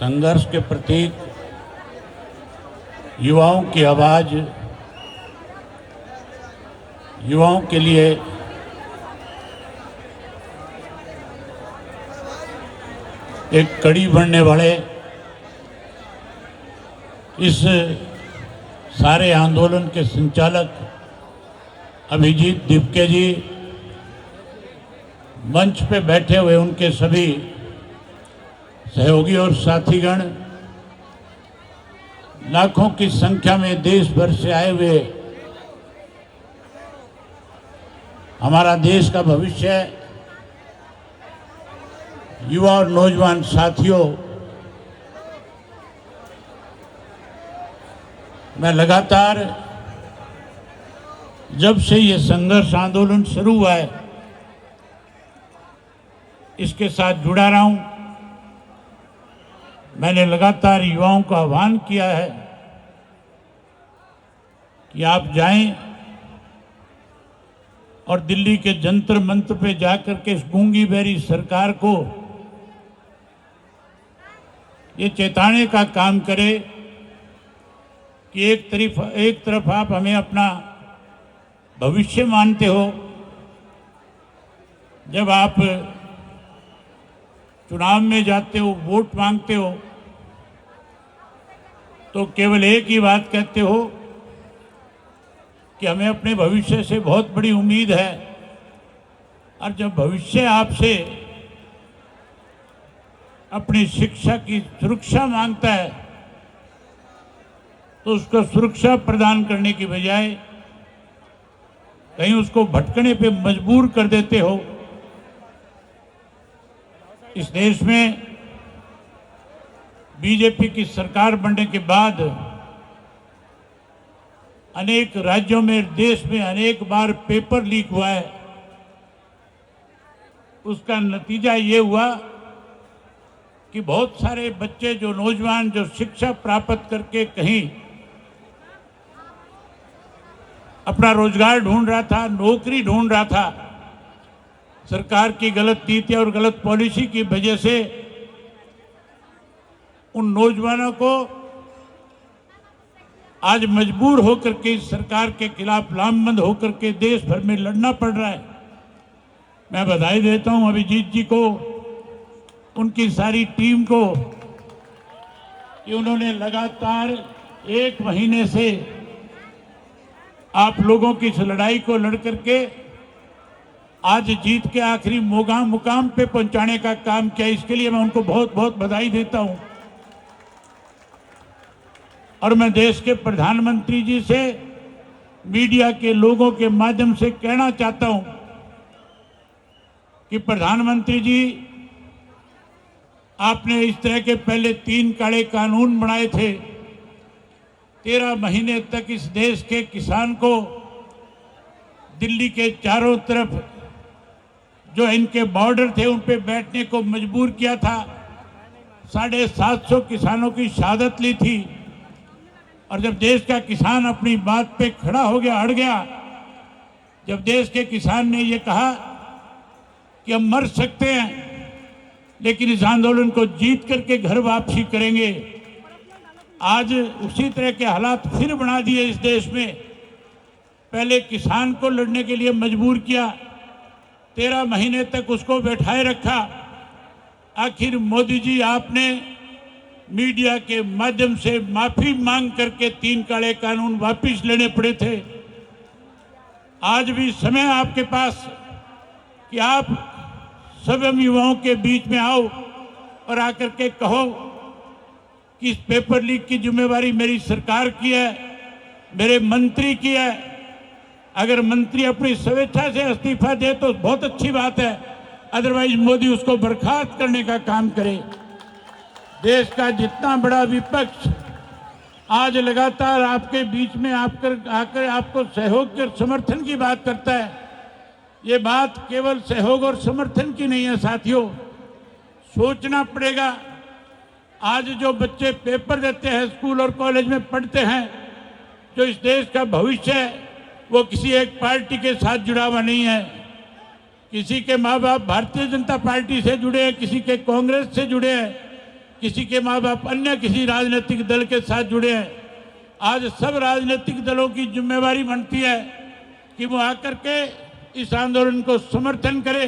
संघर्ष के प्रतीक, युवाओं की आवाज़, युवाओं के लिए एक कड़ी बनने वाले इस सारे आंदोलन के संचालक अभिजीत दीपके जी, मंच पे बैठे हुए उनके सभी सहयोगी और साथीगण, लाखों की संख्या में देश भर से आए हुए हमारा देश का भविष्य युवा और नौजवान साथियों, मैं लगातार जब से ये संघर्ष आंदोलन शुरू हुआ है इसके साथ जुड़ा रहा हूं। मैंने लगातार युवाओं को आह्वान किया है कि आप जाएं और दिल्ली के जंतर मंतर पे जाकर के इस गूंगी बहरी सरकार को ये चेताने का काम करें कि एक तरफ आप हमें अपना भविष्य मानते हो, जब आप चुनाव में जाते हो, वोट मांगते हो, तो केवल एक ही बात कहते हो कि हमें अपने भविष्य से बहुत बड़ी उम्मीद है। और जब भविष्य आपसे अपनी शिक्षा की सुरक्षा मांगता है तो उसको सुरक्षा प्रदान करने की बजाय कहीं उसको भटकने पे मजबूर कर देते हो। इस देश में बीजेपी की सरकार बनने के बाद अनेक राज्यों में, देश में अनेक बार पेपर लीक हुआ है। उसका नतीजा ये हुआ कि बहुत सारे बच्चे, जो नौजवान जो शिक्षा प्राप्त करके कहीं अपना रोजगार ढूंढ रहा था, नौकरी ढूंढ रहा था, सरकार की गलत नीति और गलत पॉलिसी की वजह से उन नौजवानों को आज मजबूर होकर के इस सरकार के खिलाफ लामबंद होकर के देश भर में लड़ना पड़ रहा है। मैं बधाई देता हूं अभिजीत जी को, उनकी सारी टीम को, कि उन्होंने लगातार 1 महीने से आप लोगों की इस लड़ाई को लड़ करके आज जीत के आखिरी मुकाम पे पहुंचाने का काम किया। इसके लिए मैं उनको बहुत बहुत बधाई देता हूं। और मैं देश के प्रधानमंत्री जी से मीडिया के लोगों के माध्यम से कहना चाहता हूं कि प्रधानमंत्री जी, आपने इस तरह के पहले 3 काले कानून बनाए थे। 13 महीने तक इस देश के किसान को दिल्ली के चारों तरफ जो इनके बॉर्डर थे उन पे बैठने को मजबूर किया था। 750 किसानों की शहादत ली थी। और जब देश का किसान अपनी बात पे खड़ा हो गया, अड़ गया, जब देश के किसान ने ये कहा कि हम मर सकते हैं लेकिन इस आंदोलन को जीत करके घर वापसी करेंगे, आज उसी तरह के हालात फिर बना दिए इस देश में। पहले किसान को लड़ने के लिए मजबूर किया, 13 महीने तक उसको बैठाए रखा। आखिर मोदी जी, आपने मीडिया के माध्यम से माफी मांग करके 3 काले कानून वापस लेने पड़े थे। आज भी समय आपके पास कि आप सब युवाओं के बीच में आओ और आकर के कहो कि इस पेपर लीक की जिम्मेवारी मेरी सरकार की है, मेरे मंत्री की है। अगर मंत्री अपनी स्वेच्छा से इस्तीफा दे तो बहुत अच्छी बात है, अदरवाइज मोदी उसको बर्खास्त करने का काम करे। देश का जितना बड़ा विपक्ष आज लगातार आपके बीच में आकर आपको सहयोग और समर्थन की बात करता है, ये बात केवल सहयोग और समर्थन की नहीं है साथियों। सोचना पड़ेगा, आज जो बच्चे पेपर देते हैं, स्कूल और कॉलेज में पढ़ते हैं, जो इस देश का भविष्य है, वो किसी एक पार्टी के साथ जुड़ा हुआ नहीं है। किसी के माँ बाप भारतीय जनता पार्टी से जुड़े हैं, किसी के कांग्रेस से जुड़े हैं, किसी के माँ बाप अन्य किसी राजनीतिक दल के साथ जुड़े हैं। आज सब राजनीतिक दलों की जिम्मेवारी बनती है कि वो आकर के इस आंदोलन को समर्थन करे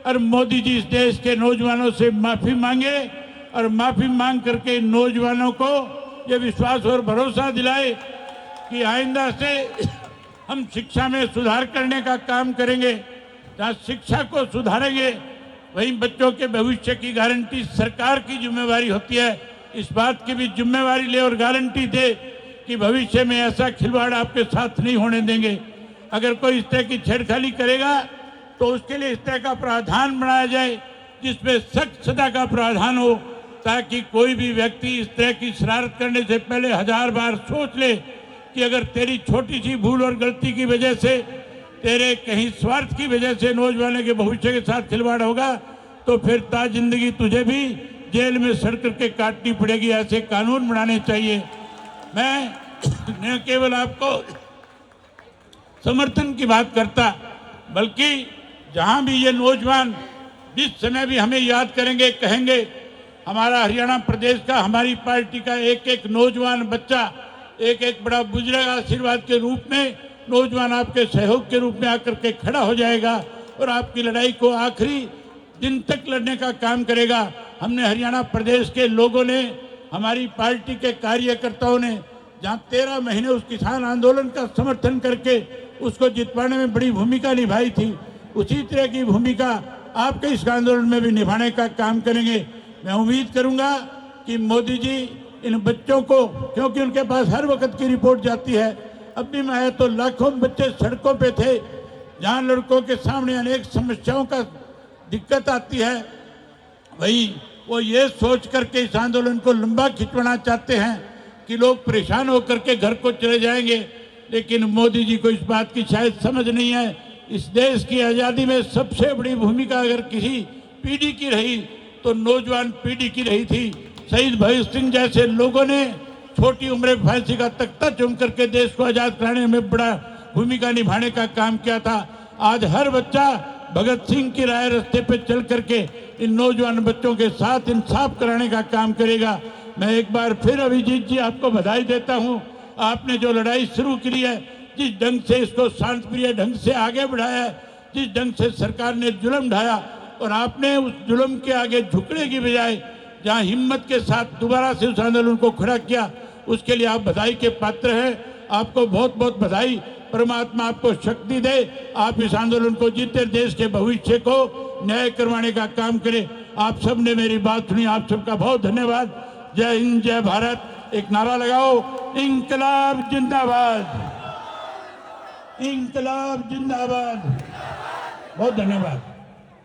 और मोदी जी इस देश के नौजवानों से माफ़ी मांगे और माफ़ी मांग करके नौजवानों को ये विश्वास और भरोसा दिलाए कि आइंदा से हम शिक्षा में सुधार करने का काम करेंगे। जहाँ शिक्षा को सुधारेंगे वहीं बच्चों के भविष्य की गारंटी सरकार की जिम्मेवारी होती है। इस बात की भी जिम्मेवारी ले और गारंटी दे कि भविष्य में ऐसा खिलवाड़ आपके साथ नहीं होने देंगे। अगर कोई इस तरह की छेड़खानी करेगा तो उसके लिए इस तरह का प्रावधान बनाया जाए जिसमें सख्त सजा का प्रावधान हो, ताकि कोई भी व्यक्ति इस तरह की शरारत करने से पहले 1000 बार सोच ले कि अगर तेरी छोटी सी भूल और गलती की वजह से, तेरे कहीं स्वार्थ की वजह से नौजवानों के भविष्य के साथ खिलवाड़ होगा तो फिर ता जिंदगी तुझे भी जेल में सड़ करके काटनी पड़ेगी। ऐसे कानून बनाने चाहिए। मैं न केवल आपको समर्थन की बात करता, बल्कि जहां भी ये नौजवान जिस समय भी हमें याद करेंगे, कहेंगे हमारा हरियाणा प्रदेश का, हमारी पार्टी का एक एक नौजवान बच्चा एक एक बड़ा बुजुर्ग आशीर्वाद के रूप में, नौजवान आपके सहयोग के रूप में आकर के खड़ा हो जाएगा और आपकी लड़ाई को आखिरी दिन तक लड़ने का काम करेगा। हमने हरियाणा प्रदेश के लोगों ने, हमारी पार्टी के कार्यकर्ताओं ने जहां 13 महीने उस किसान आंदोलन का समर्थन करके उसको जितवाने में बड़ी भूमिका निभाई थी, उसी तरह की भूमिका आपके इस आंदोलन में भी निभाने का काम करेंगे। मैं उम्मीद करूंगा कि मोदी जी इन बच्चों को, क्योंकि उनके पास हर वक्त की रिपोर्ट जाती है, अब भी मैं तो लाखों बच्चे सड़कों पे थे, जहां लड़कों के सामने अनेक समस्याओं का दिक्कत आती है, वही वो ये सोच करके इस आंदोलन को लंबा खिंचवाना चाहते हैं कि लोग परेशान होकर के घर को चले जाएंगे। लेकिन मोदी जी को इस बात की शायद समझ नहीं है। इस देश की आज़ादी में सबसे बड़ी भूमिका अगर किसी पीढ़ी की रही तो नौजवान पीढ़ी की रही थी। शहीद भगत सिंह जैसे लोगों ने छोटी उम्र में फांसी का तख्ता चूम करके देश को आज़ाद कराने में बड़ा भूमिका निभाने का काम किया था। आज हर बच्चा भगत सिंह की राह रास्ते पे चल करके इन नौजवान बच्चों के साथ इंसाफ कराने का काम करेगा। मैं एक बार फिर अभिजीत जी आपको बधाई देता हूं। आपने जो लड़ाई शुरू की है, जिस ढंग से इसको शांतिप्रिय ढंग से आगे बढ़ाया है, जिस ढंग से सरकार ने जुल्म ढाया और आपने उस जुल्म के आगे झुकने की बजाय जहां हिम्मत के साथ दोबारा से उस आंदोलन को खड़ा किया, उसके लिए आप बधाई के पात्र हैं। आपको बहुत बहुत बधाई। परमात्मा आपको शक्ति दे, आप इस आंदोलन को जीते देश के भविष्य को न्याय करवाने का काम करें। आप सब ने मेरी बात सुनी, आप सबका बहुत धन्यवाद। जय हिंद, जय भारत। एक नारा लगाओ, इंकलाब जिंदाबाद, इंकलाब जिंदाबाद। बहुत धन्यवाद।